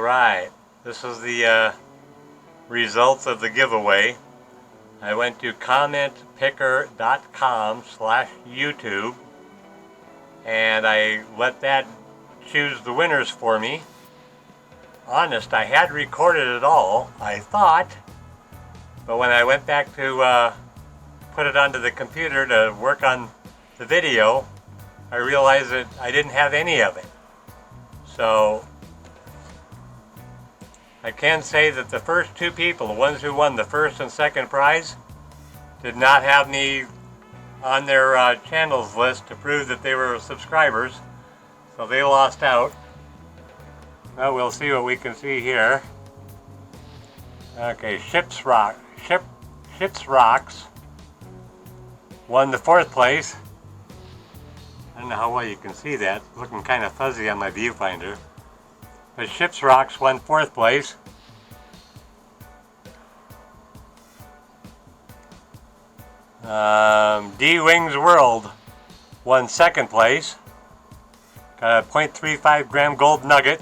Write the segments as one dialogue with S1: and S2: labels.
S1: Alright, this is the results of the giveaway. I went to commentpicker.com/YouTube and I let that choose the winners for me. Honest, I had recorded it all, I thought, but when I went back to put it onto the computer to work on the video, I realized that I didn't have any of it. So I can say that the first two people, the ones who won the first and second prize, did not have me on their channels list to prove that they were subscribers, so they lost out. Well, we'll see what we can see here. Okay, Shipsrocks won the fourth place. I don't know how well you can see that. It's looking kind of fuzzy on my viewfinder. But Shipsrocks won fourth place. D-Wings World won second place. Got a 0.35 gram gold nugget.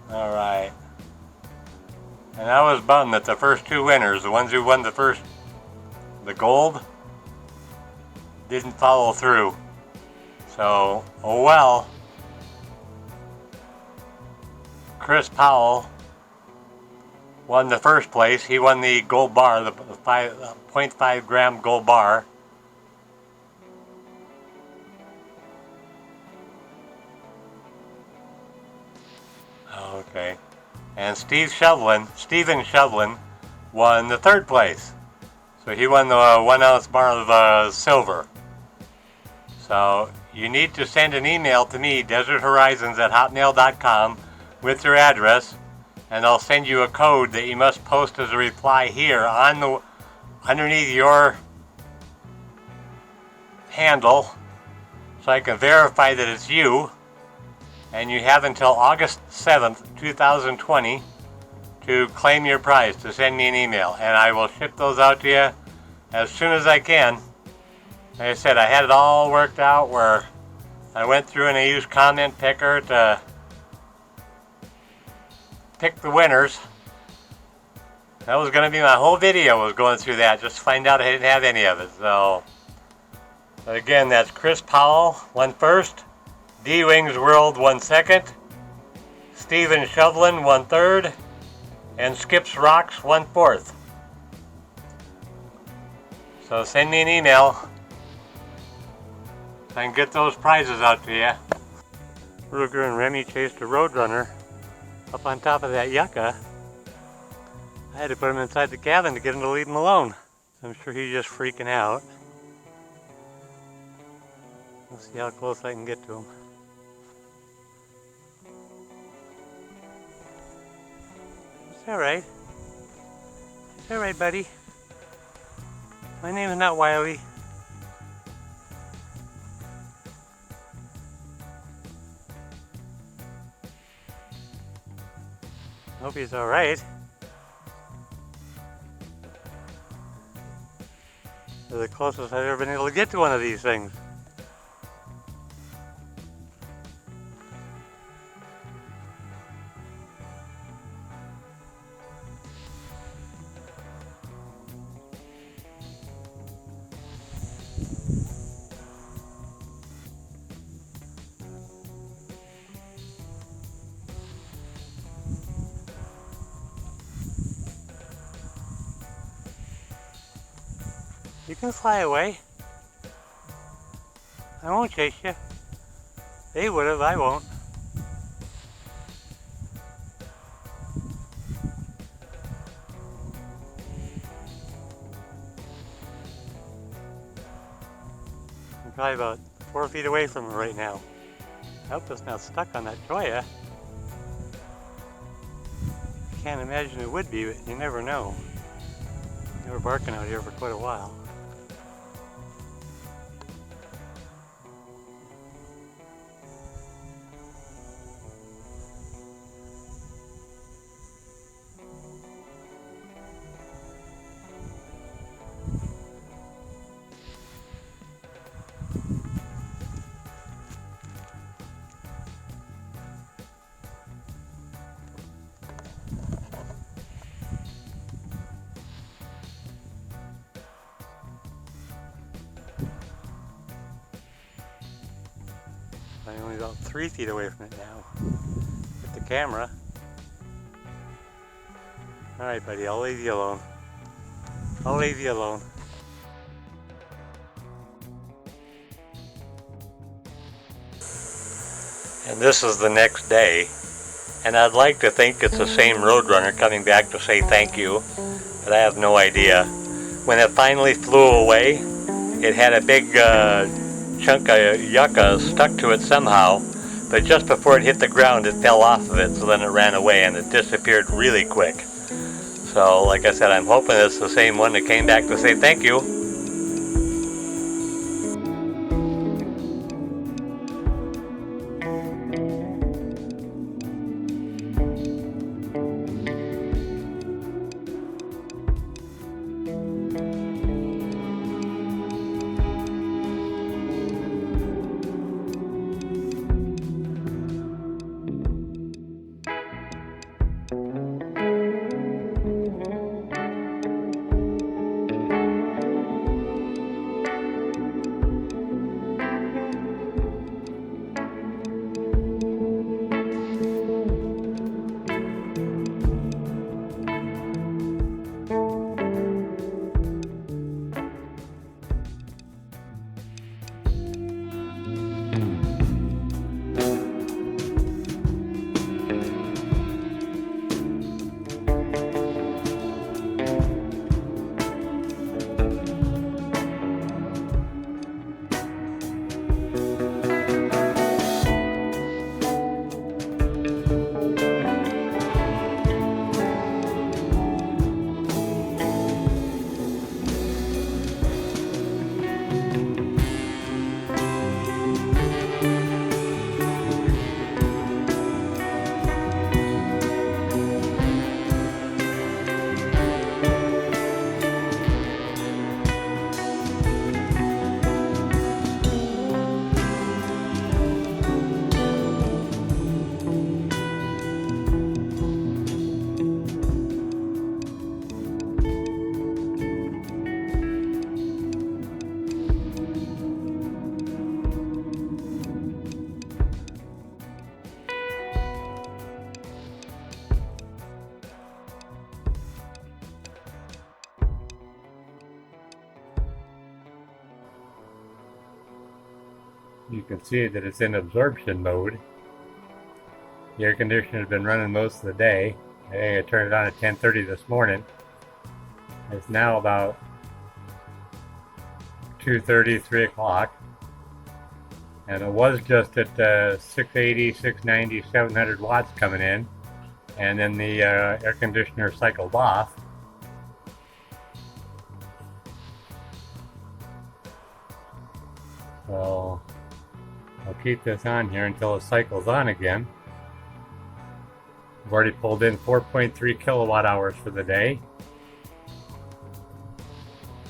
S1: Alright. And I was bummed that the first two winners, the ones who won the gold, didn't follow through. So, oh well. Chris Powell won the first place. He won the gold bar, the 0.5 gram gold bar. Okay. And Stephen Shovlin won the third place. So he won the 1 ounce bar of silver. So you need to send an email to me, deserthorizons@hotmail.com, with your address, and I'll send you a code that you must post as a reply here on underneath your handle, so I can verify that it's you. And you have until August 7th, 2020 to claim your prize, to send me an email, and I will ship those out to you as soon as I can. Like I said, I had it all worked out where I went through and I used Comment Picker to pick the winners. That was going to be my whole video, was going through that, just to find out I didn't have any of it. So, but again, that's Chris Powell won first, D-Wings World won second, Stephen Shovlin won third, and Skipsrocks won fourth. So send me an email so I can get those prizes out to you. Ruger and Remy chased a roadrunner up on top of that yucca. I had to put him inside the cabin to get him to leave him alone. I'm sure he's just freaking out. Let's see how close I can get to him. It's alright. It's alright, buddy. My name is not Wiley. Hope he's alright. They're the closest I've ever been able to get to one of these things. You can fly away. I won't chase you. They would have, I won't. I'm probably about 4 feet away from it right now. I hope it's not stuck on that cholla. I can't imagine it would be, but you never know. They were barking out here for quite a while. I'm only about 3 feet away from it now with the camera. Alright buddy, I'll leave you alone. I'll leave you alone. And this is the next day, and I'd like to think it's the same roadrunner coming back to say thank you, but I have no idea. When it finally flew away, it had a big chunk of yucca stuck to it somehow, but just before it hit the ground it fell off of it, so then it ran away and it disappeared really quick. So like I said, I'm hoping it's the same one that came back to say thank you. You can see that it's in absorption mode. The air conditioner has been running most of the day. I think I turned it on at 10:30 this morning. It's now about 2:30, 3 o'clock. And it was just at 680, 690, 700 watts coming in. And then the air conditioner cycled off. So I'll keep this on here until it cycles on again. I've already pulled in 4.3 kilowatt hours for the day.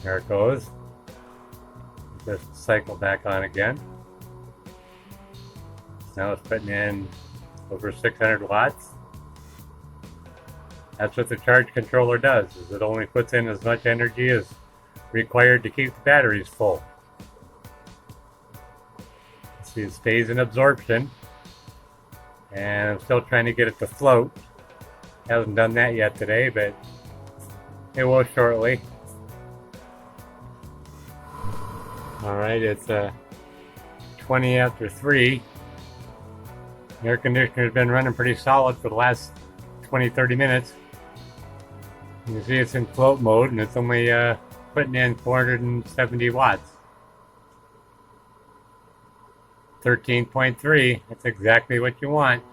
S1: There it goes. Just cycle back on again. Now it's putting in over 600 watts. That's what the charge controller does, is it only puts in as much energy as required to keep the batteries full. See, it stays in absorption, and I'm still trying to get it to float. Hasn't done that yet today, but it will shortly. Alright, it's 20 after 3. The air conditioner has been running pretty solid for the last 20-30 minutes. You can see it's in float mode, and it's only putting in 470 watts. 13.3, that's exactly what you want.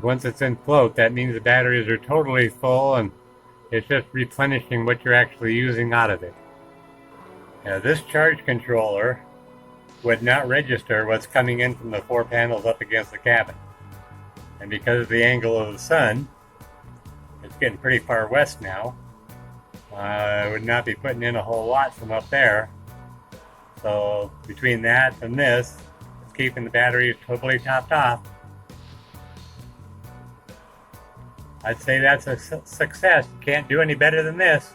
S1: Once it's in float, that means the batteries are totally full and it's just replenishing what you're actually using out of it. Now, this charge controller would not register what's coming in from the 4 panels up against the cabin. And because of the angle of the sun, it's getting pretty far west now. It would not be putting in a whole lot from up there. So between that and this, it's keeping the batteries totally topped off. I'd say that's a success. You can't do any better than this.